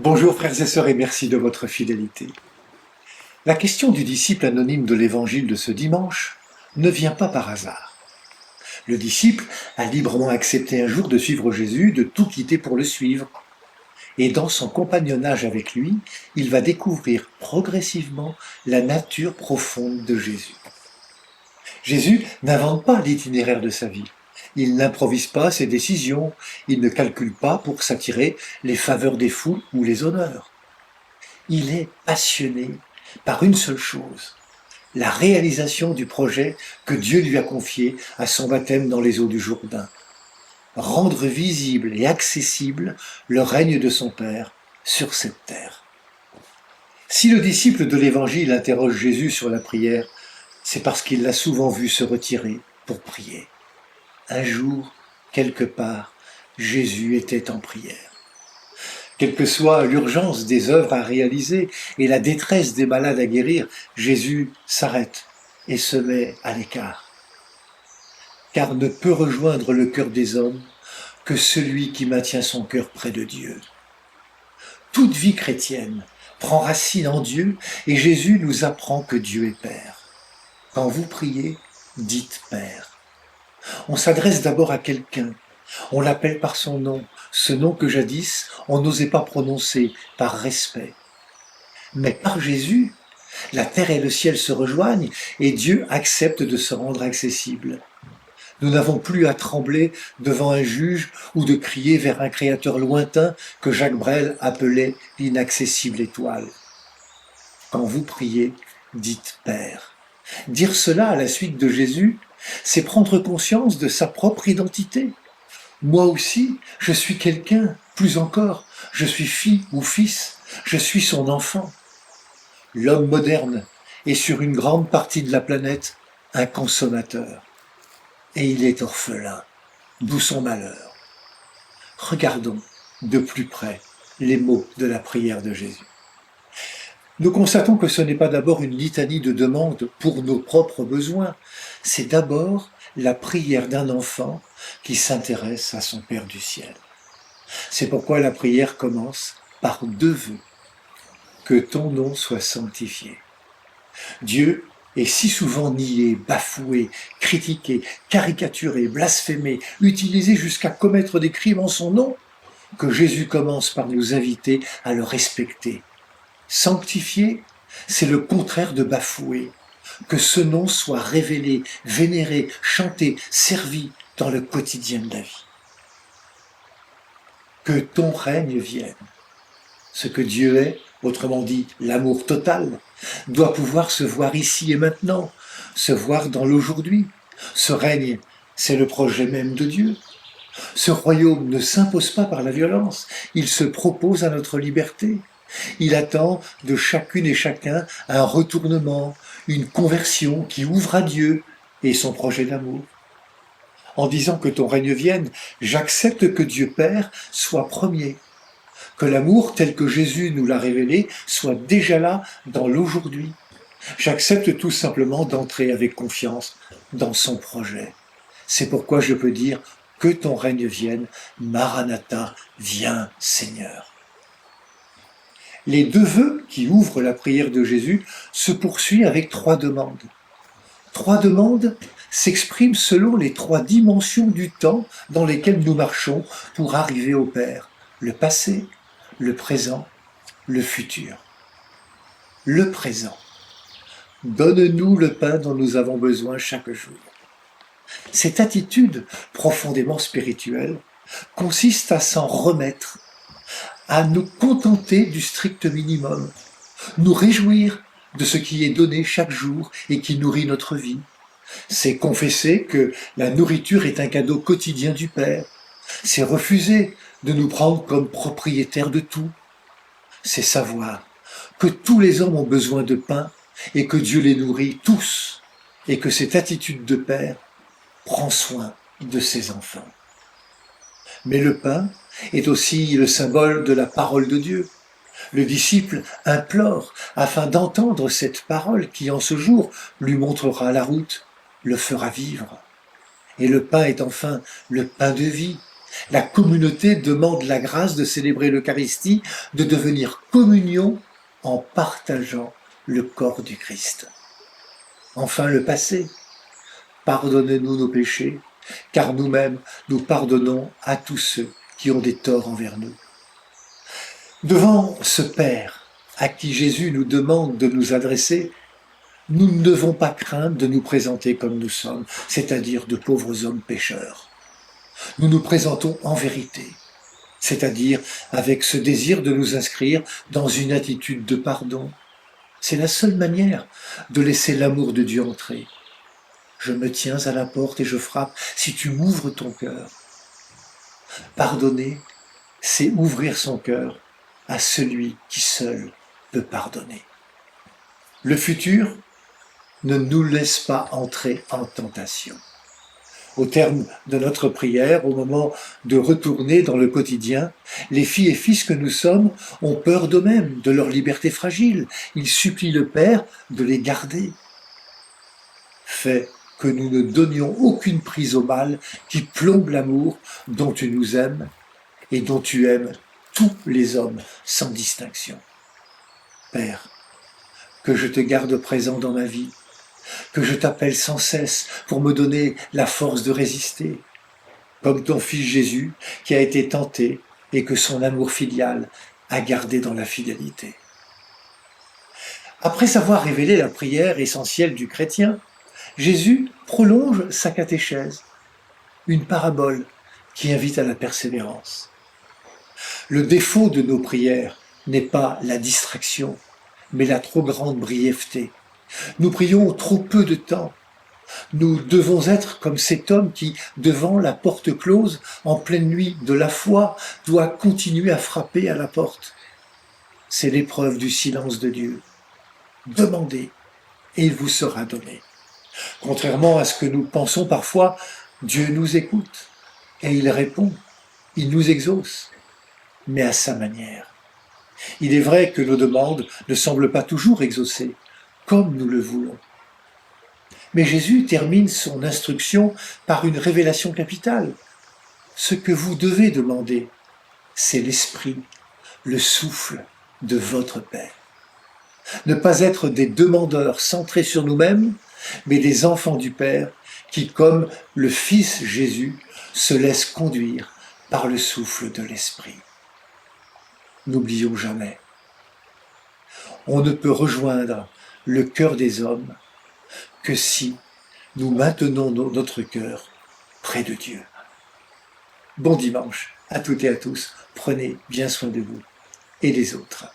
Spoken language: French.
Bonjour frères et sœurs et merci de votre fidélité. La question du disciple anonyme de l'évangile de ce dimanche ne vient pas par hasard. Le disciple a librement accepté un jour de suivre Jésus, de tout quitter pour le suivre. Et dans son compagnonnage avec lui, il va découvrir progressivement la nature profonde de Jésus. Jésus n'invente pas l'itinéraire de sa vie. Il n'improvise pas ses décisions, il ne calcule pas pour s'attirer les faveurs des foules ou les honneurs. Il est passionné par une seule chose, la réalisation du projet que Dieu lui a confié à son baptême dans les eaux du Jourdain. Rendre visible et accessible le règne de son Père sur cette terre. Si le disciple de l'Évangile interroge Jésus sur la prière, c'est parce qu'il l'a souvent vu se retirer pour prier. Un jour, quelque part, Jésus était en prière. Quelle que soit l'urgence des œuvres à réaliser et la détresse des malades à guérir, Jésus s'arrête et se met à l'écart. Car ne peut rejoindre le cœur des hommes que celui qui maintient son cœur près de Dieu. Toute vie chrétienne prend racine en Dieu et Jésus nous apprend que Dieu est Père. Quand vous priez, dites Père. On s'adresse d'abord à quelqu'un. On l'appelle par son nom, ce nom que jadis on n'osait pas prononcer par respect. Mais par Jésus, la terre et le ciel se rejoignent et Dieu accepte de se rendre accessible. Nous n'avons plus à trembler devant un juge ou de crier vers un créateur lointain que Jacques Brel appelait l'inaccessible étoile. Quand vous priez, dites Père. Dire cela à la suite de Jésus, c'est prendre conscience de sa propre identité. Moi aussi, je suis quelqu'un, plus encore, je suis fille ou fils, je suis son enfant. L'homme moderne est sur une grande partie de la planète un consommateur. Et il est orphelin, d'où son malheur. Regardons de plus près les mots de la prière de Jésus. Nous constatons que ce n'est pas d'abord une litanie de demandes pour nos propres besoins, c'est d'abord la prière d'un enfant qui s'intéresse à son Père du ciel. C'est pourquoi la prière commence par deux vœux. Que ton nom soit sanctifié. Dieu est si souvent nié, bafoué, critiqué, caricaturé, blasphémé, utilisé jusqu'à commettre des crimes en son nom, que Jésus commence par nous inviter à le respecter. Sanctifié, c'est le contraire de bafoué. Que ce nom soit révélé, vénéré, chanté, servi dans le quotidien de la vie. Que ton règne vienne. Ce que Dieu est, autrement dit l'amour total, doit pouvoir se voir ici et maintenant, se voir dans l'aujourd'hui. Ce règne, c'est le projet même de Dieu. Ce royaume ne s'impose pas par la violence, il se propose à notre liberté. Il attend de chacune et chacun un retournement, une conversion qui ouvre à Dieu et son projet d'amour. En disant que ton règne vienne, j'accepte que Dieu Père soit premier, que l'amour tel que Jésus nous l'a révélé soit déjà là dans l'aujourd'hui. J'accepte tout simplement d'entrer avec confiance dans son projet. C'est pourquoi je peux dire que ton règne vienne, Maranatha, viens Seigneur. Les deux vœux qui ouvrent la prière de Jésus se poursuivent avec trois demandes. Trois demandes s'expriment selon les trois dimensions du temps dans lesquelles nous marchons pour arriver au Père. Le passé, le présent, le futur. Le présent. Donne-nous le pain dont nous avons besoin chaque jour. Cette attitude profondément spirituelle consiste à s'en remettre, à nous contenter du strict minimum, nous réjouir de ce qui est donné chaque jour et qui nourrit notre vie. C'est confesser que la nourriture est un cadeau quotidien du Père. C'est refuser de nous prendre comme propriétaires de tout. C'est savoir que tous les hommes ont besoin de pain et que Dieu les nourrit tous et que cette attitude de Père prend soin de ses enfants. Mais le pain est aussi le symbole de la parole de Dieu. Le disciple implore afin d'entendre cette parole qui en ce jour lui montrera la route, le fera vivre. Et le pain est enfin le pain de vie, La communauté demande la grâce de célébrer l'Eucharistie, de devenir communion en partageant le corps du Christ. Enfin, le passé. Pardonnez-nous nos péchés, car nous-mêmes, nous pardonnons à tous ceux qui ont des torts envers nous. Devant ce Père à qui Jésus nous demande de nous adresser, nous ne devons pas craindre de nous présenter comme nous sommes, c'est-à-dire de pauvres hommes pécheurs. Nous nous présentons en vérité, c'est-à-dire avec ce désir de nous inscrire dans une attitude de pardon. C'est la seule manière de laisser l'amour de Dieu entrer. Je me tiens à la porte et je frappe si tu m'ouvres ton cœur. Pardonner, c'est ouvrir son cœur à celui qui seul peut pardonner. Le futur ne nous laisse pas entrer en tentation. Au terme de notre prière, au moment de retourner dans le quotidien, les filles et fils que nous sommes ont peur d'eux-mêmes, de leur liberté fragile. Ils supplient le Père de les garder. Fais que nous ne donnions aucune prise au mal qui plombe l'amour dont tu nous aimes et dont tu aimes tous les hommes sans distinction. Père, que je te garde présent dans ma vie, que je t'appelle sans cesse pour me donner la force de résister, comme ton fils Jésus qui a été tenté et que son amour filial a gardé dans la fidélité. Après avoir révélé la prière essentielle du chrétien, Jésus prolonge sa catéchèse, une parabole qui invite à la persévérance. Le défaut de nos prières n'est pas la distraction, mais la trop grande brièveté. Nous prions trop peu de temps. Nous devons être comme cet homme qui, devant la porte close, en pleine nuit de la foi, doit continuer à frapper à la porte. C'est l'épreuve du silence de Dieu. Demandez, et il vous sera donné. Contrairement à ce que nous pensons parfois, Dieu nous écoute, et il répond, il nous exauce, mais à sa manière. Il est vrai que nos demandes ne semblent pas toujours exaucées, comme nous le voulons. Mais Jésus termine son instruction par une révélation capitale. Ce que vous devez demander, c'est l'esprit, le souffle de votre Père. Ne pas être des demandeurs centrés sur nous-mêmes, mais des enfants du Père qui, comme le Fils Jésus, se laissent conduire par le souffle de l'Esprit. N'oublions jamais, on ne peut rejoindre le cœur des hommes que si nous maintenons notre cœur près de Dieu. Bon dimanche à toutes et à tous, prenez bien soin de vous et des autres.